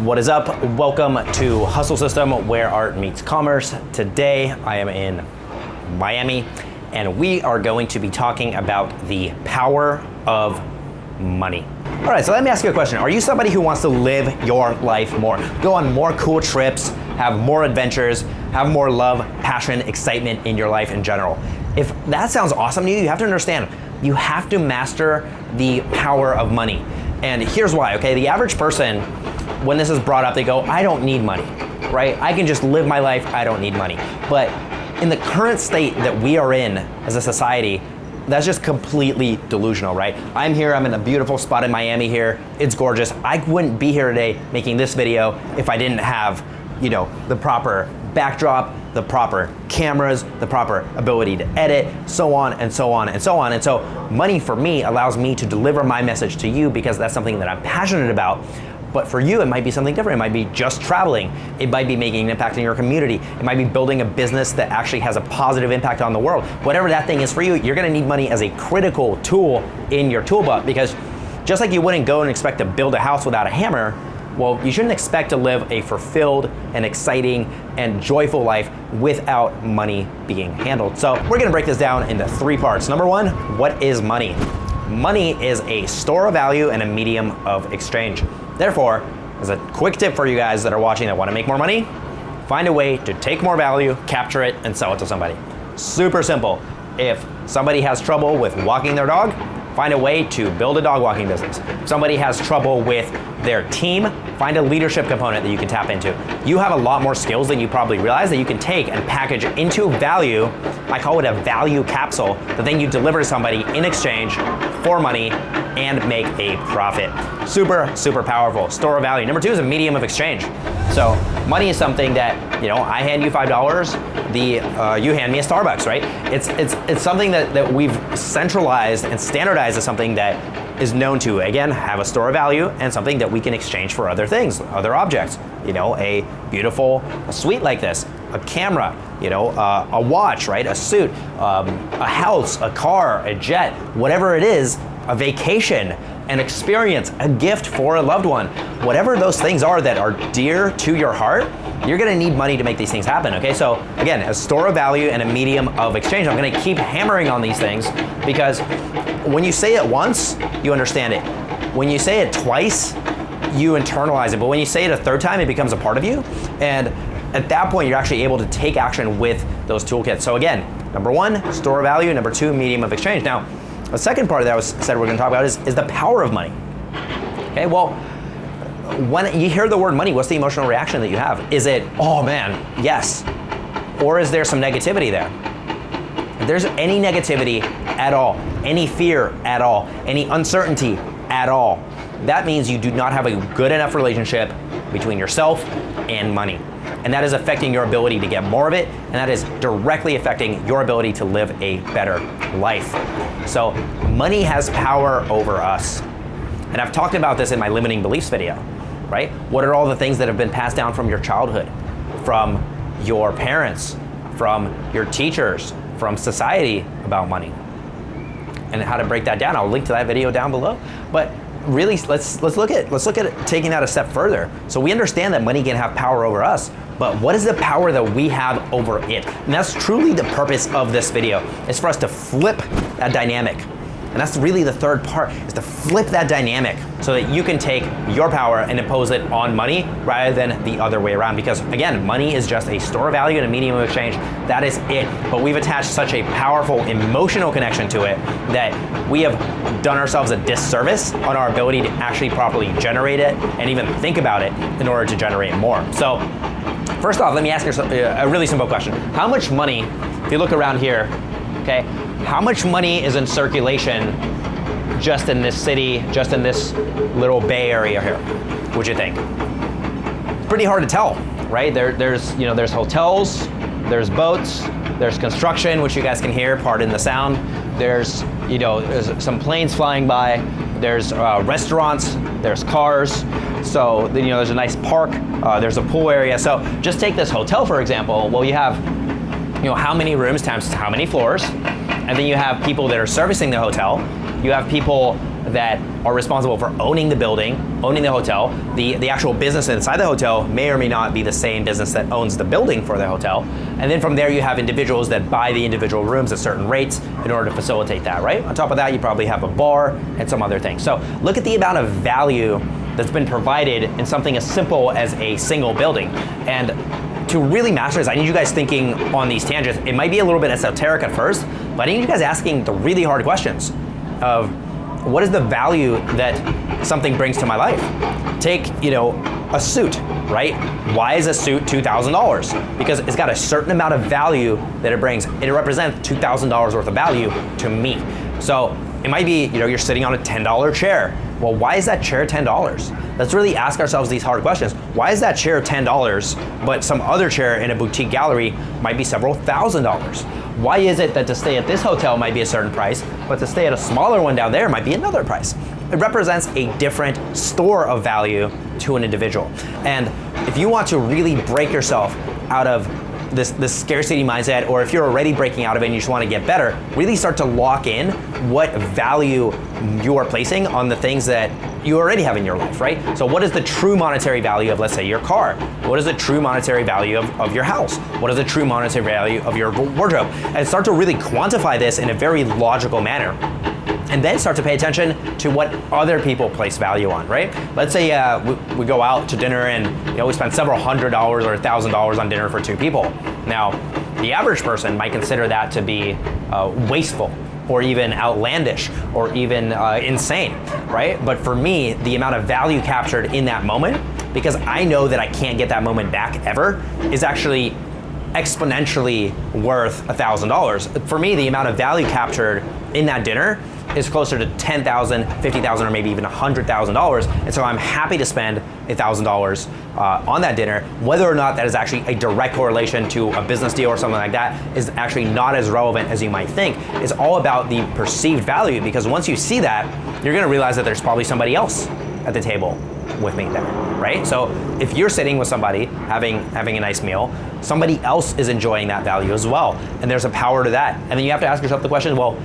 What is up? Welcome to Hustle System, where art meets commerce. Today I am in Miami and we are going to be talking about the power of money. All right, so let me ask you a question. Are you somebody who wants to live your life more, go on more cool trips, have more adventures, have more love, passion, excitement in your life in general? If that sounds awesome to you, you have to understand, you have to master the power of money. And here's why, okay? The average person, when this is brought up, they go, I don't need money, right? I can just live my life, I don't need money. But in the current state that we are in as a society, that's just completely delusional, right? I'm here, I'm in a beautiful spot in Miami here. It's gorgeous. I wouldn't be here today making this video if I didn't have, the proper backdrop, the proper cameras, the proper ability to edit, so on and so on and so on. And so money for me allows me to deliver my message to you because that's something that I'm passionate about. But for you, it might be something different. It might be just traveling. It might be making an impact in your community. It might be building a business that actually has a positive impact on the world. Whatever that thing is for you, you're gonna need money as a critical tool in your toolbox, because just like you wouldn't go and expect to build a house without a hammer, well, you shouldn't expect to live a fulfilled and exciting and joyful life without money being handled. So we're gonna break this down into 3 parts. Number 1, what is money? Money is a store of value and a medium of exchange. Therefore, as a quick tip for you guys that are watching that want to make more money, find a way to take more value, capture it, and sell it to somebody. Super simple. If somebody has trouble with walking their dog, find a way to build a dog walking business. If somebody has trouble with their team, find a leadership component that you can tap into. You have a lot more skills than you probably realize that you can take and package into value. I call it a value capsule, that then you deliver to somebody in exchange for money and make a profit. Super, super powerful. Store of value. Number 2 is a medium of exchange. So money is something that, I hand you $5, you hand me a Starbucks, right? It's something that we've centralized and standardized as something that is known to, again, have a store of value and something that we can exchange for other things, other objects. A beautiful suite like this, a camera, a watch, right? A suit, a house, a car, a jet, whatever it is, a vacation, an experience, a gift for a loved one. Whatever those things are that are dear to your heart, you're gonna need money to make these things happen, okay? So again, a store of value and a medium of exchange. I'm gonna keep hammering on these things because when you say it once, you understand it. When you say it twice, you internalize it. But when you say it a 3rd time, it becomes a part of you. And at that point, you're actually able to take action with those toolkits. So again, number 1, store of value. Number 2, medium of exchange. Now, the second part that said we're gonna talk about is the power of money. Okay, well, when you hear the word money, what's the emotional reaction that you have? Is it, oh man, yes? Or is there some negativity there? If there's any negativity at all, any fear at all, any uncertainty at all, that means you do not have a good enough relationship between yourself and money. And that is affecting your ability to get more of it, and that is directly affecting your ability to live a better life. So money has power over us. And I've talked about this in my limiting beliefs video, right? What are all the things that have been passed down from your childhood, from your parents, from your teachers, from society about money? And how to break that down, I'll link to that video down below. But really, let's look at taking that a step further. So we understand that money can have power over us, but what is the power that we have over it? And that's truly the purpose of this video, is for us to flip that dynamic. And that's really the 3rd part, is to flip that dynamic so that you can take your power and impose it on money rather than the other way around. Because again, money is just a store of value and a medium of exchange. That is it. But we've attached such a powerful emotional connection to it that we have done ourselves a disservice on our ability to actually properly generate it and even think about it in order to generate more. So first off, let me ask you a really simple question. How much money, if you look around here, okay, how much money is in circulation just in this city, just in this little Bay Area here? What'd you think? It's pretty hard to tell, right? There's hotels, there's boats, there's construction, which you guys can hear, pardon the sound. There's some planes flying by. There's restaurants, there's cars. So there's a nice park, there's a pool area. So just take this hotel, for example. Well, you have how many rooms times how many floors, and then you have people that are servicing the hotel. You have people that are responsible for owning the building, owning the hotel. The actual business inside the hotel may or may not be the same business that owns the building for the hotel. And then from there you have individuals that buy the individual rooms at certain rates in order to facilitate that, right? On top of that, you probably have a bar and some other things. So look at the amount of value that's been provided in something as simple as a single building. And to really master this, I need you guys thinking on these tangents. It might be a little bit esoteric at first, but I need you guys asking the really hard questions of what is the value that something brings to my life? Take, a suit, right? Why is a suit $2,000? Because it's got a certain amount of value that it brings. It represents $2,000 worth of value to me. So it might be, you're sitting on a $10 chair. Well, why is that chair $10? Let's really ask ourselves these hard questions. Why is that chair $10, but some other chair in a boutique gallery might be several $1,000s? Why is it that to stay at this hotel might be a certain price, but to stay at a smaller one down there might be another price? It represents a different store of value to an individual. And if you want to really break yourself out of this scarcity mindset, or if you're already breaking out of it and you just want to get better, really start to lock in what value you are placing on the things that you already have in your life, right? So what is the true monetary value of, let's say, your car? What is the true monetary value of your house? What is the true monetary value of your wardrobe? And start to really quantify this in a very logical manner. And then start to pay attention to what other people place value on, right? Let's say we go out to dinner and we spend several $100 or $1,000 on dinner for two people. Now, the average person might consider that to be wasteful, or even outlandish, or even insane, right? But for me, the amount of value captured in that moment, because I know that I can't get that moment back ever, is actually exponentially worth $1,000. For me, the amount of value captured in that dinner is closer to $10,000, $50,000, or maybe even $100,000. And so I'm happy to spend $1,000 on that dinner. Whether or not that is actually a direct correlation to a business deal or something like that is actually not as relevant as you might think. It's all about the perceived value, because once you see that, you're gonna realize that there's probably somebody else at the table with me there, right? So if you're sitting with somebody having a nice meal, somebody else is enjoying that value as well. And there's a power to that. And then you have to ask yourself the question, well,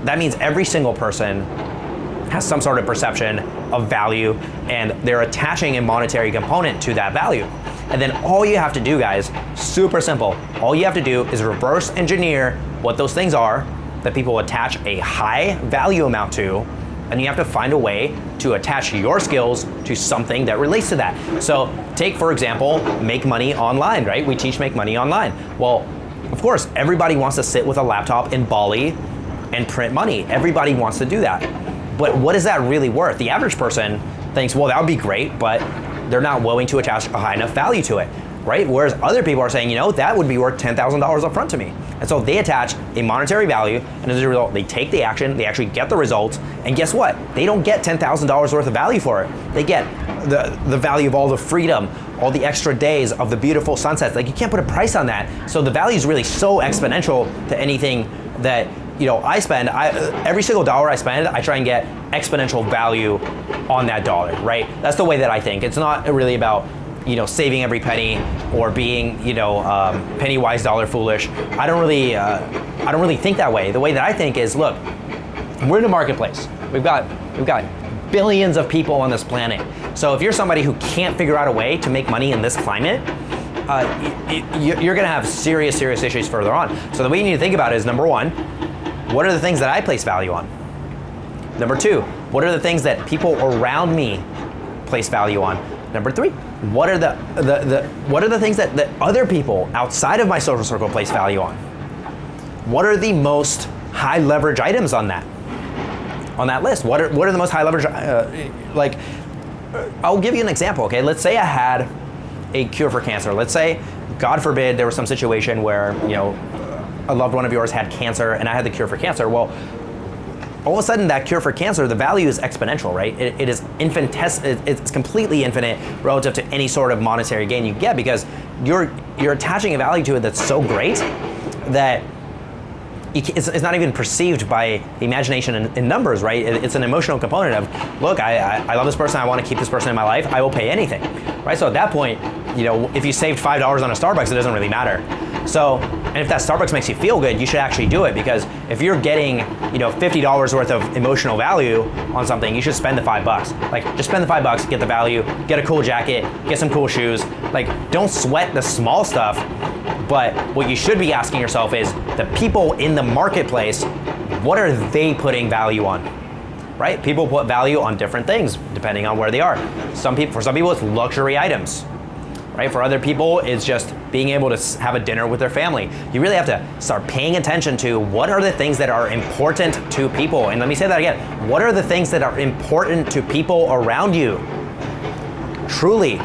that means every single person has some sort of perception of value, and they're attaching a monetary component to that value. And then all you have to do, guys, super simple, all you have to do is reverse engineer what those things are that people attach a high value amount to, and you have to find a way to attach your skills to something that relates to that. So take, for example, make money online, right? We teach make money online. Well, of course, everybody wants to sit with a laptop in Bali and print money. Everybody wants to do that. But what is that really worth? The average person thinks, well, that would be great, but they're not willing to attach a high enough value to it, right? Whereas other people are saying, that would be worth $10,000 up front to me. And so they attach a monetary value, and as a result, they take the action, they actually get the results, and guess what? They don't get $10,000 worth of value for it. They get the value of all the freedom, all the extra days of the beautiful sunsets. Like, you can't put a price on that. So the value is really so exponential to anything that I spend. Every single dollar I spend, I try and get exponential value on that dollar, right? That's the way that I think. It's not really about saving every penny or being penny wise, dollar foolish. I don't really think that way. The way that I think is, look, we're in a marketplace. We've got billions of people on this planet. So if you're somebody who can't figure out a way to make money in this climate, you're gonna have serious issues further on. So the way you need to think about it is, number one, what are the things that I place value on? Number two, what are the things that people around me place value on? Number three, what are the things that other people outside of my social circle place value on? What are the most high leverage items on that list? What are the most high leverage, I'll give you an example, okay? Let's say I had a cure for cancer. Let's say, God forbid, there was some situation where, a loved one of yours had cancer and I had the cure for cancer. Well, all of a sudden that cure for cancer, the value is exponential, right? It is it's completely infinite relative to any sort of monetary gain you get, because you're attaching a value to it that's so great that it's not even perceived by the imagination in numbers, right? It's an emotional component of, look, I love this person, I want to keep this person in my life, I will pay anything, right? So at that point, if you saved $5 on a Starbucks, it doesn't really matter. So And if that Starbucks makes you feel good, you should actually do it, because if you're getting, $50 worth of emotional value on something, you should spend the $5. Like, just spend the $5, get the value, get a cool jacket, get some cool shoes. Like, don't sweat the small stuff. But what you should be asking yourself is, the people in the marketplace, what are they putting value on? Right? People put value on different things depending on where they are. For some people, it's luxury items. Right? For other people, it's just being able to have a dinner with their family. You really have to start paying attention to what are the things that are important to people. And let me say that again. What are the things that are important to people around you? Truly,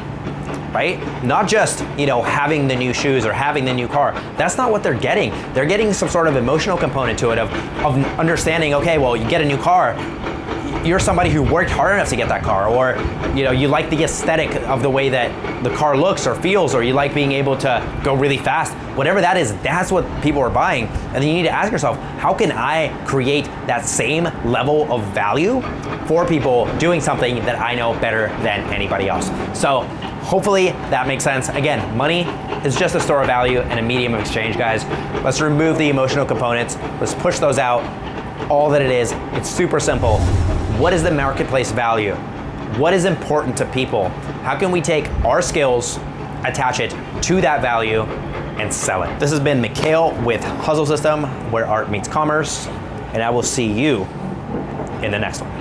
right? Not just, having the new shoes or having the new car. That's not what they're getting. They're getting some sort of emotional component to it of understanding, okay, well, you get a new car, you're somebody who worked hard enough to get that car, or you like the aesthetic of the way that the car looks or feels, or you like being able to go really fast. Whatever that is, that's what people are buying. And then you need to ask yourself, how can I create that same level of value for people doing something that I know better than anybody else? So hopefully that makes sense. Again, money is just a store of value and a medium of exchange, guys. Let's remove the emotional components. Let's push those out. All that it is, it's super simple. What is the marketplace value? What is important to people? How can we take our skills, attach it to that value, and sell it? This has been Mikhail with Hustle System, where art meets commerce, and I will see you in the next one.